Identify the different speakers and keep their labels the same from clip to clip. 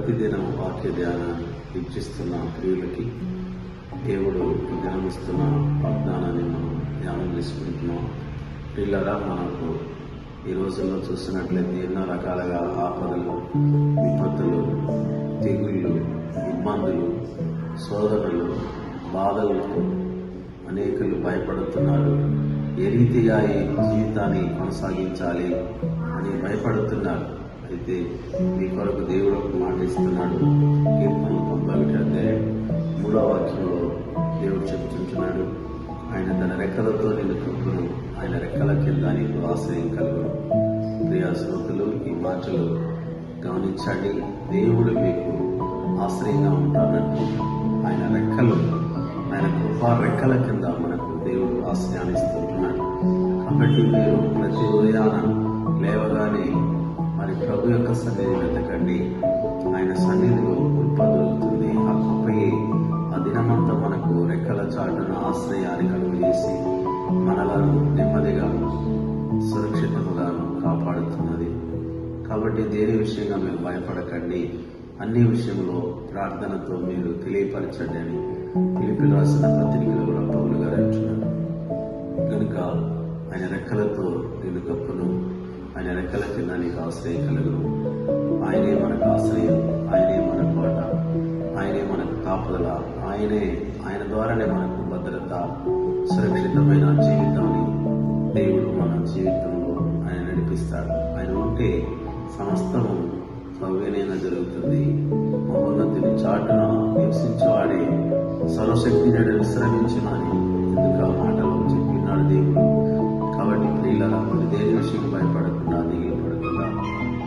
Speaker 1: ప్రతిదినం వాక్య ధ్యానాన్ని వీక్షిస్తున్న ప్రియులకి దేవుడు ధ్యానిస్తున్న వాగ్దానాన్ని మనం ధ్యానం చేసుకుంటున్నాం. ప్రియులరా, మనకు ఈ రోజుల్లో చూసినట్లయితే ఎన్నో రకాలుగా ఆపదలు, విపత్తులు, తెగుళ్ళు, ఇబ్బందులు, శోధనలు, బాధలతో అనేకులు భయపడుతున్నారు. ఏ రీతిగా ఈ జీవితాన్ని కొనసాగించాలి అని భయపడుతున్నారు. అయితే మీ కొరకు దేవుడు ఒక మాట ఇస్తున్నాడు. కీర్తన 91 వాక్యంలో దేవుడు చెప్తుంటున్నాడు, ఆయన తన రెక్కలతో నిన్ను కప్పును, ఆయన రెక్కల కింద నీకు ఆశ్రయం కలుగును. ప్రియ శ్రోతలు, ఈ మాటలు గమనించండి. దేవుడు మీకు ఆశ్రయంగా ఉంటానట్టు ఆయన రెక్కలు, ఆయన కృపా రెక్కల కింద మనకు దేవుడు ఆశ్రయాన్ని ఇస్తుంటున్నాడు. కాబట్టి మీరు ప్రతి ఉదయాన లేవగానే మరి ప్రభు యొక్క సన్నిధి వెతకండి. ఆయన సన్నిధిలో కృప దొరుకుతుంది. ఆ కృపయే ఆ దినమంతా మనకు రెక్కల చాటున ఆశ్రయాన్ని కలుగజేసి మనలను నెమ్మదిగా సురక్షితముగా కాపాడుతున్నది. కాబట్టి దేని విషయంగా మీరు భయపడకండి, అన్ని విషయంలో ప్రార్థనతో మీరు తెలియపరచండి అని ఫిలిప్పీయులకు రాసిన పత్రికలో కూడా పౌలు గారు అంటున్నారు. కనుక ఆయన రెక్కలతో నేను కప్పును, ఆయన రెక్కల కింద నీకు ఆశ్రయం కలుగును. ఆయనే మనకు ఆశ్రయం, ఆయనే మన కోట, ఆయనే మనకు కాపుదల, ఆయన ద్వారానే మనకు భద్రత, సురక్షితమైన జీవితాన్ని దేవుడు మన జీవితంలో ఆయన నడిపిస్తాడు. ఆయన ఉంటే సమస్తము సౌకర్యంగా జరుగుతుంది. మహోన్నతిని చాటున నివసించేవాడే సర్వశక్తి విశ్రమించునని ఎందుకు ఆ మాటలు చెప్పినాడు దేవుడు. కాబట్టి ప్రియులరా, మీరు దేని విషయం భయపడకుండా, దిగులు పడకుండా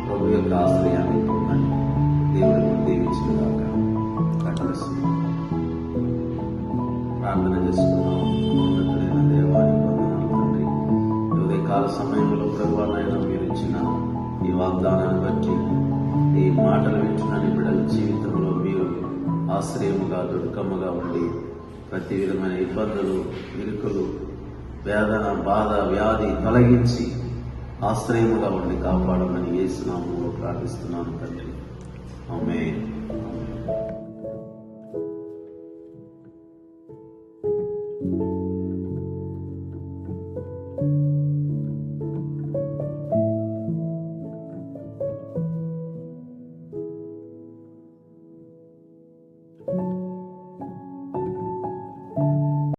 Speaker 1: ప్రభు యొక్క ఆశ్రయాన్ని పొందండి. దేవుడు దీవించుగాక. ప్రార్థన చేసుకున్నాం. ఉన్నతుడైన దేవానికి వందనాలు తండ్రి. ఉదయకాల సమయంలో ప్రభువైన మీరు ఇచ్చిన ఈ వాగ్దానాన్ని బట్టి, ఈ మాటలు వింటున్న బిడ్డల జీవితంలో మీరు ఆశ్రయముగా, దుర్గముగా ఉండి ప్రతి విధమైన ఇబ్బందులు, ఇరుకులు, వేదన, బాధ, వ్యాధి తొలగించి ఆశ్రయముగా ఉండి కాపాడమని యేసు నామములో ప్రార్థిస్తున్నాను తండ్రి. ఆమేన్.